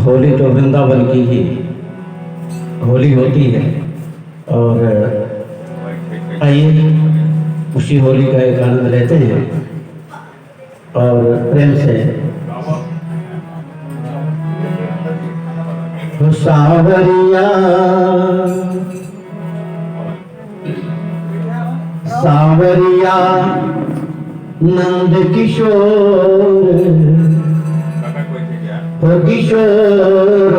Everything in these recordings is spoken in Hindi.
होली तो वृंदावन की ही होली होती है। और आइए उसी होली का एक आनंद लेते हैं और प्रेम से सावरिया सावरिया नंद किशोर हो किशोर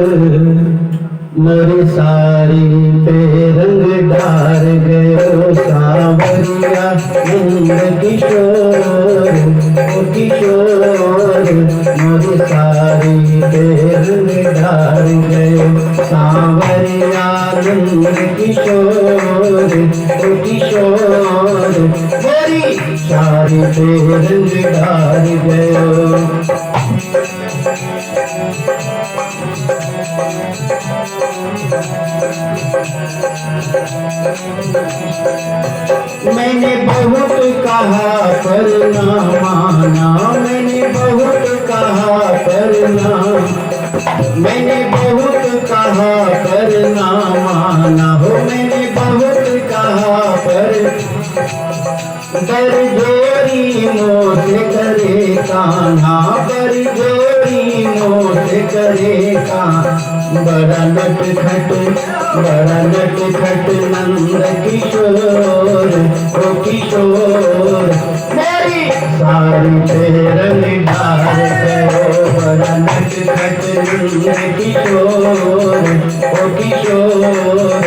मोरे सारी पे रंग डार गयो सावरिया नंद किशोर हो किशोर मोरे सारी पे रंग डार गयो सावरिया नंद किशोर हो किशोर मोरी सारी पे रंग डार गयो। मैंने बहुत कहा पर ना माना, मैंने बहुत कहा पर ना, मैंने बहुत कहा पर ना माना हो, मैंने बहुत कहा पर बर जोरी मोट करे कान्हा, बर जोरी मोट करे कान्हा, बड़ा नटखट नंद किशोर ओ किशोर मेरी सारी पे रंग डार गयो, बड़ा नटखट नंद किशोर ओ किशोर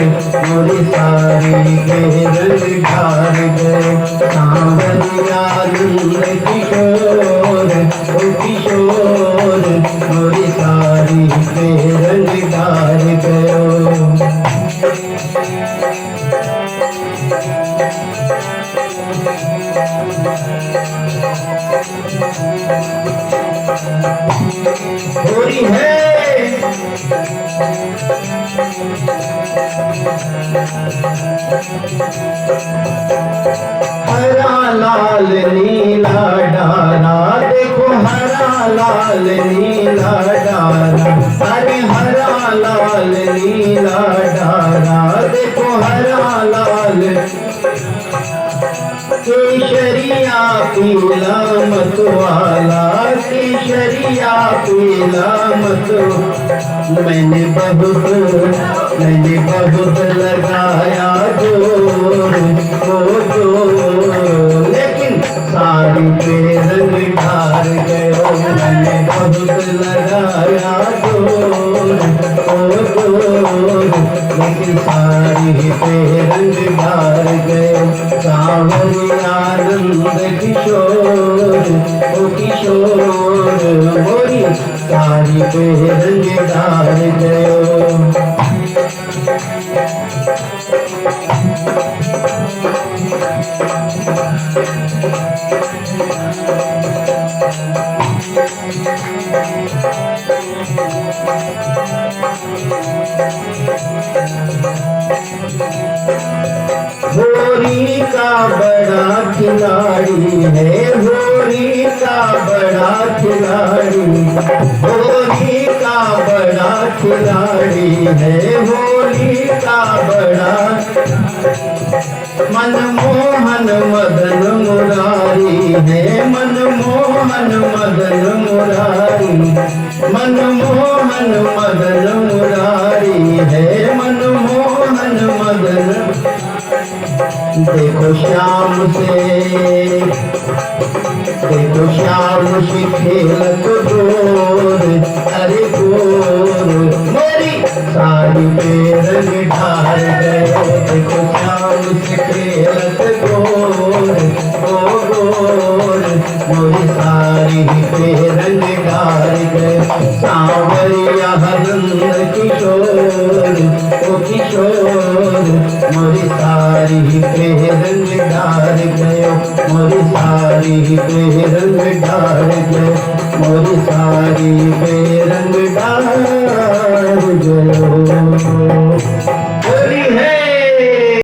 मोरी सारी पे रंग डार गयो सावरिया नंद किशोर ओ किशोर मोरी सारी पे रंग डार गयो। होली है हरा लाल नीला डारा, देखो हरा लाल नीला डारा, अरे हरा लाल नीला डारा, देखो हरा लाल केशरिया पीला मतवाला, केशरिया पीला मत। मैंने बहुत लगाया जोर जोर, लेकिन सारी पे रंग डार गयो, मैंने बहुत लगाया जोर जोर, लेकिन सारी पे रंग डार गयो सावरिया नंद किशोर ओ किशोर मोरी सारी पे रंग डार गयो। होली का बड़ा खिलाड़ी है, होली का बड़ा खिलाड़ी, होली का बड़ा खिलाड़ी है, होली का बड़ा मनमोहन मदन मुरारी है, मनमोहन मदन मुरारी, मनमोहन मदन मुरारी है, मनमोहन मदन। देखो श्याम से खेलत गोर, अरे गोर मेरी सारी पे रंग ढार गयो, देखो श्याम से खेलत गोर ओ गोर मोरी सारी पे रंग ढार गयो सावरिया नंद किशोर ओ किशोर मोरी सारी पे रंग डार गयो, मोरी सारी पे रंग डार गयो, मोरी सारी पे रंग डार गयो।